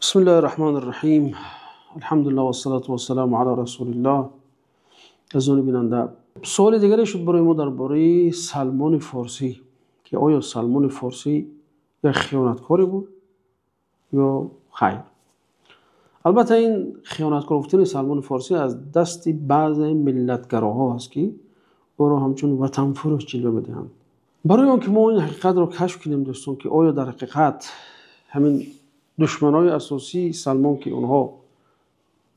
بسم الله الرحمن الرحیم. الحمد لله و الصلاة و السلام علی رسول الله. عزیزان بیننده، سوال دیگری شد برای ما درباره سلمان فارسی که آیا سلمان فارسی یک خیانتکاری بود یا خیر. البته این خیانتکار گفتن سلمان فارسی از دست بعض ملتگراها است که او را همچون وطن فروش جلوه میدهند. برای آنکه ما این حقیقت را کشف کنیم دوستان که آیا در حقیقت همین دشمنای اساسی سلمان که اونها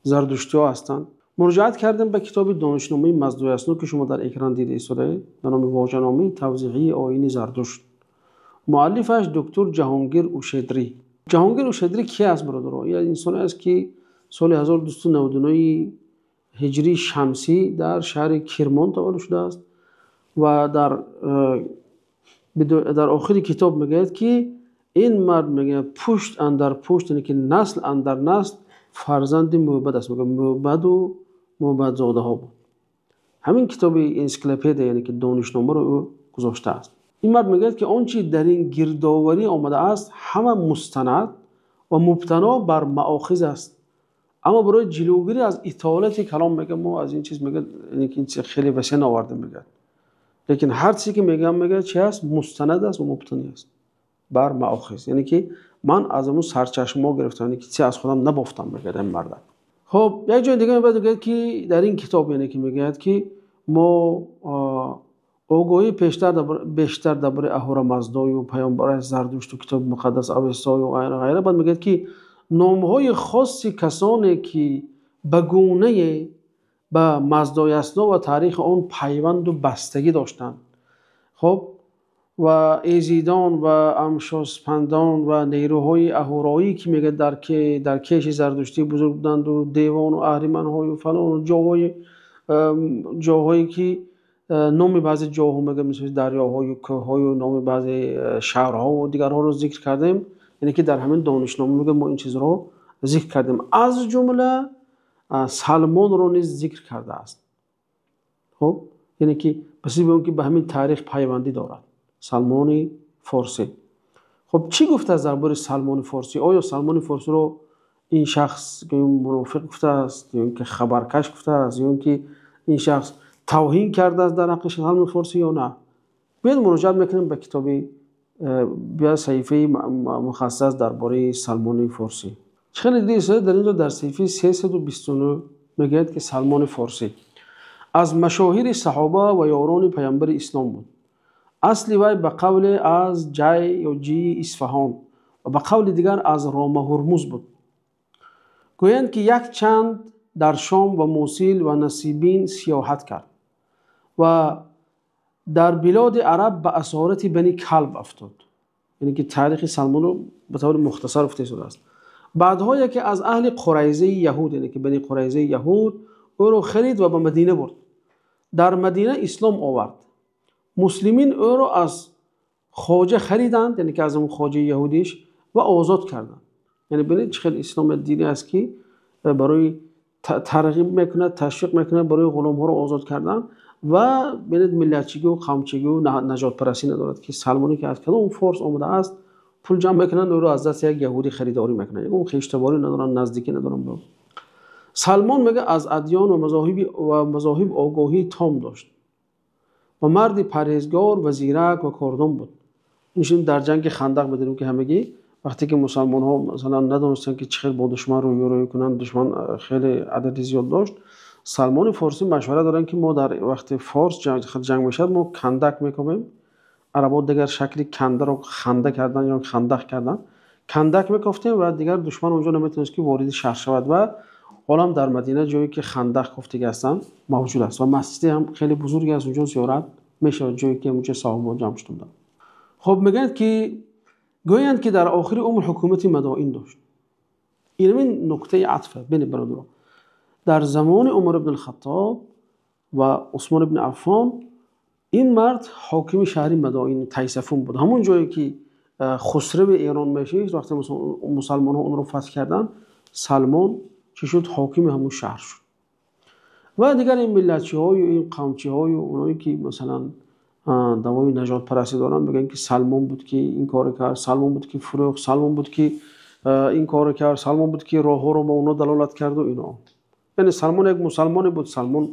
زردشتی‌ها هستند، مراجعت کردیم به کتاب دانشنامه مزدوی اسنو که شما در اکران دیده شده به نام واژه‌نامه توضیحی آیین زردشت. مؤلفش دکتر جهانگیر اوشیدری. جهانگیر اوشیدری کی است برادران؟ این انسانی است که سال 1299 هجری شمسی در شهر کرمان تولد شده است و در آخر کتاب میگه که این مرد میگه پشت اندر پشت، یعنی که نسل اندر نسل فرزند موبد است. میگه موبد و موبد زاده ها بود. همین کتاب انسیکلوپدیا یعنی که دانشنامه رو او گذاشته است. این مرد میگه که آنچه در این گردآوری آمده است همه مستند و مبتنا بر مآخذ است، اما برای جلوگیری از اطالت کلام میگه ما از این چیز میگه، یعنی که این چیز خیلی وسیع آورده میگه، لیکن هر چیزی که میگه چی است؟ مستند است و مبتنی است بر مآخذ، یعنی که من از اون سرچشمه گرفتم، یعنی که چی از خودم نبافتم میگه این مرد. خب یک جای دیگه میگه که در این کتاب یعنی که میگه که ما آگاهی بیشتر درباره اهورامزدای و پیامبر زردشت و کتاب مقدس اوستای و غیره بعد میگه که نامهای خاصی کسانی که به گونه به مزدای اسنا و تاریخ آن پیوند و بستگی داشتند، خب و ایزیدان و امشاسپندان و نیروهای اهورایی که میگه در کیش زردشتی بزرگ بودند و دیوان و اهریمن‌های و فلان جاهایی که نام بعضی جاها میگه مثل دریاهای و کوههای و نام بعضی شهرها و دیگرها رو ذکر کردیم، یعنی که در همین دانشنامه میگه ما این چیز رو ذکر کردیم، از جمله سلمان رو نیز ذکر کرده است. خب یعنی که بس به اون که به همین تاریخ پیوندی دارد سلمان فارسی. خب چی گفته از درباره سلمان فارسی؟ آیا سلمان فارسی رو این شخص که منافق گفته است یا اینکه خبرکش گفته است یا اینکه این شخص توهین کرده است در حق سلمان فارسی یا نه؟ بیاید مراجعه میکنیم به کتاب بیا صحیفه مخصص درباره سلمان فارسی. خیلی دیگه در اینجا در صحیفه 329 میگه که سلمان فارسی از مشاهیر صحابه و یاران پیامبر اسلام بود. اصلی وی به قول از جی اصفهان و به قول دیگر از رام هرمز بود. گویند که یک چند در شام و موصل و نصیبین سیاحت کرد و در بلاد عرب به اسارت بنی کلب افتاد، یعنی که تاریخ سلمان رو به طور مختصر گفته شده است. بعدها یکی از اهل قریظه یهود، یعنی که بنی قریظه یهود او رو خرید و به مدینه برد. در مدینه اسلام آورد. مسلمین او را از خواجه خریدند، یعنی که از اون خواجه یهودیش، و آزاد کردند. یعنی ببینید چقدر اسلام دینی است که برای ترغیب میکنه، تشویق میکنه برای غلام ها رو آزاد کردن و ببینید ملتچگی و قومچگی و نجات پرستی ندارد که سلمانی که از کدام فارس آمده است پول جمع میکنن او رو از دست یک یهودی خریداری میکنن، اون خویشتواری ندارن، نزدیکی ندارن با. سلمان میگه از ادیان و مذاهب آگاهی تام داشت و مرد پرهیزگار و زیرک و کاردان بود. اینشون در جنگ خندق بدونیم که همگی وقتی که مسلمان ها مثلا ندونستن که چقدر با دشمن رو یورویی کنن، دشمن خیلی عدد زیاد داشت، سلمان فارسی مشوره دارن که ما در وقت فارس جنگ میشد ما کندک میکنیم. عربا دیگر شکلی کنده رو خنده کردن یا خندق کردن، کندک میکفتیم و دیگر دشمن اونجا نمیتونست که وارد شهر شود و حالا در مدینه جایی که خندق گفتگی هستن موجود است و مسجد هم خیلی بزرگی از اونجا زیارت میشه، جایی که اونجا صحابه جمع شدند. خب میگن که گویند که در آخر عمر حکومت مدائن داشت. این نکته عطفه بین برادران. در زمان عمر بن الخطاب و عثمان بن عفان این مرد حاکم شهر مدائن تیسفون بود، همون جایی که خسرو ایران میشه. وقتی مسلمان ها اون رو فتح کردن، سلمان چی شد؟ حاکم همون شهر شد. و دیگر این ملتچی های و این قومچی های و اونایی که مثلا دوای نجات پرستی دارن میگن که سلمان بود که این کار کرد، سلمان بود که فروخت، سلمان بود که این کارو کرد، سلمان بود که راه ها رو با اونا دلالت کرد و اینا. یعنی سلمان یک مسلمانی بود، سلمان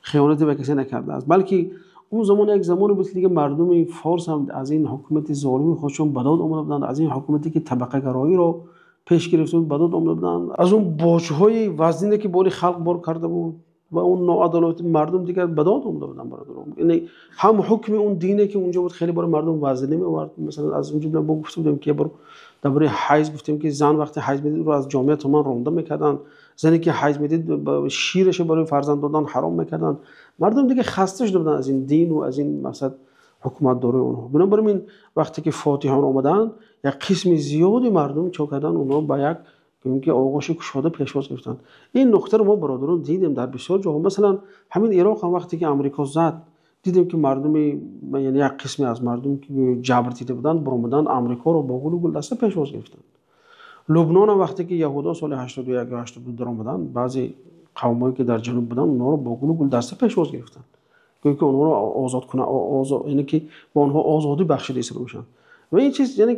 خیانتی به کسی نکرده است، بلکه اون زمان یک زمانی بود که دیگه مردم فارس هم از این حکومت ظالمی خودشون بداد اومده بودند، از این حکومتی که طبقه گرایی رو پیش گرفته بود بداد اومده بودند، از اون بوج‌های وزنی که باری خلق بار کرده بود و اون ناعدالت مردم دیگر بداد اومده بودند برادران. یعنی هم حکم اون دینه که اونجا بود خیلی برای مردم وزنی می‌آورد. مثلا از اون جمله ما گفته بودیم که درباره حیض گفتیم که زن وقتی حیض میدید رو از جامعه تمام رونده میکردن، زنی که حیض میدید شیرش برای فرزند دادن حرام میکردن. مردم دیگه خسته شده بودن از این دین و از این مقصد حکومت داره اونها. بنابراین وقتی که فاتحان اومدن یک قسم زیادی مردم چه کردن، اونها با یک که آغوش گشاده پیشواز گرفتن. این نکته رو ما برادران دیدیم در بسیار جاها. مثلا همین عراق هم وقتی که آمریکا زد دیدیم که مردم، یعنی یک قسمی از مردم که جبر دیده بودن برآمدن آمریکا رو با گل و گلدسته پیشواز گرفتن. لبنان هم وقتی که یهودا سال 81 و 82 درآمدن، بعضی قومایی که در جنوب بودن اونها رو با گل و گلدسته پیشواز گرفتن که اونها رو آزاد کنه، یعنی که با اونها آزادی بخشیده شده باشن. و این چیز یعنی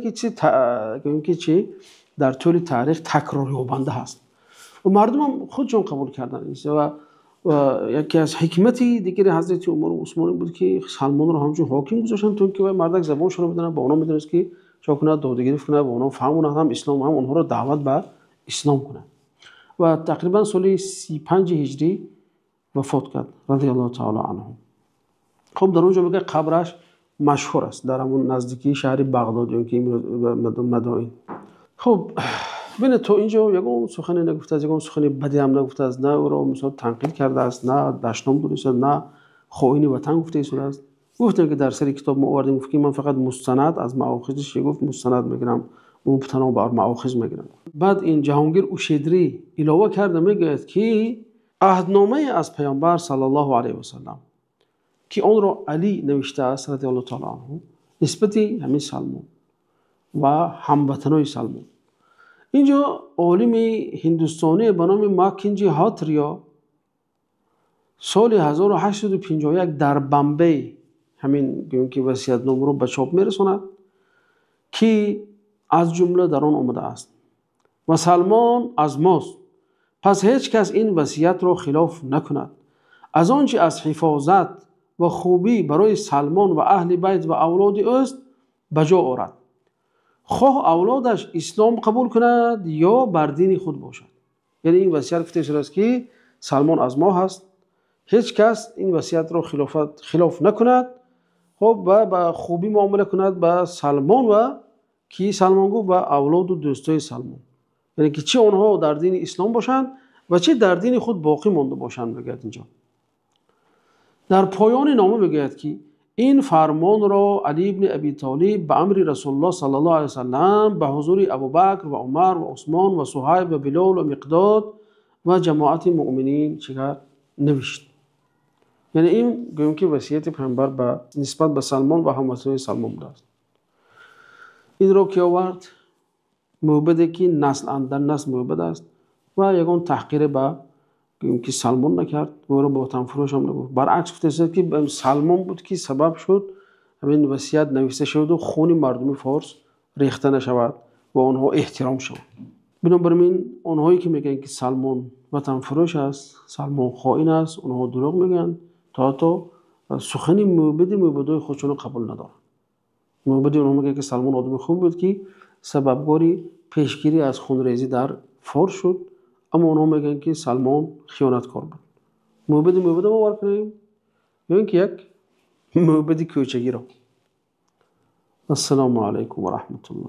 که چی در طول تاریخ تکرار یابنده هست و مردم هم خودشون قبول کردن. و یکی از حکمتی دیگر حضرت عمر و عثمان بود که سلمان رو همچون حاکم گذاشتن، تا که مردک زبانشون رو بدن با اونا میدونست که چا کنه، دادگیری کنه، با اونا فهمونه هم اسلام، هم اونها رو دعوت به اسلام کنه. و تقریبا سال 35 هجری وفات کرد رضی الله تعالی عنه. خب در اونجا میگه قبرش مشهور است در همون نزدیکی شهر بغداد که مدائن. خب ببین تو اینجا یگان سخنی نگفته است، یگان سخنی بدی هم نگفته است، نه او را مثلا تنقید کرده است، نه دشنام دونسته است، نه خائن وطن گفته است. گفتم که در سری کتاب ما آوردیم که من فقط مستند از مآخذش گفت مستند میگیرم، مبتنا بر مآخذ میگیرم. بعد این جهانگیر اوشیدری علاوه کرده میگه که عهدنامه از پیامبر صلی الله علیه و سلم که آن را علی نوشته است رضی الله تعالی عنه نسبت همین سلمان و هموطنای سلمان. اینجا عالم هندوستانی به نام ماکنجی هاتریا سال 1851 در بمبئی همین که وصیت‌نامه رو به چاپ میرساند که از جمله در آن آمده است و سلمان از ماست، پس هیچ کس این وصیت را خلاف نکند. از آنچه از حفاظت و خوبی برای سلمان و اهل بیت و اولاد اوست بجا آورد، خواه اولادش اسلام قبول کند یا بر دین خود باشد. یعنی این وصیت گفته شده است که سلمان از ما هست، هیچ کس این وصیت را خلاف نکند، خب و با خوبی معامله کند با سلمان و کی سلمان گفت و اولاد و دوستای سلمان، یعنی که چه آنها در دین اسلام باشند و چه در دین خود باقی مانده باشند. میگه اینجا در پایان نامه میگه که این فرمان را علی ابن ابی طالب به امر رسول الله صلی الله علیه و سلم به حضور ابوبکر و عمر و عثمان و صهیب و بلال و مقداد و جماعت مؤمنین چقدر نوشت. یعنی این گویم که وصیت پیامبر به نسبت به سلمان و هموطنان سلمان بوده است. این را که آورد موبدی که نسل اندر نسل موبد است و یگان تحقیر به که سلمان نکرد و را با وطن فروش هم نگفت. برعکس گفته که سلمان بود که سبب شد همین وصیت نوشته شد و خون مردم فارس ریخته نشود و آنها احترام شود. بنابراین آنهایی که میگن که سلمان وطن فروش است، سلمان خائن است، اونها دروغ میگن تا سخن موبدای خودشون قبول ندارن. موبد اونها میگه که سلمان آدم خوب بود که سببگاری پیشگیری از خونریزی در فارس شد، اما اونها میگن که سلمان خیانتکار بود. موبد باور کنیم یا اینکه یک موبد کوچگی را. السلام علیکم و رحمت الله.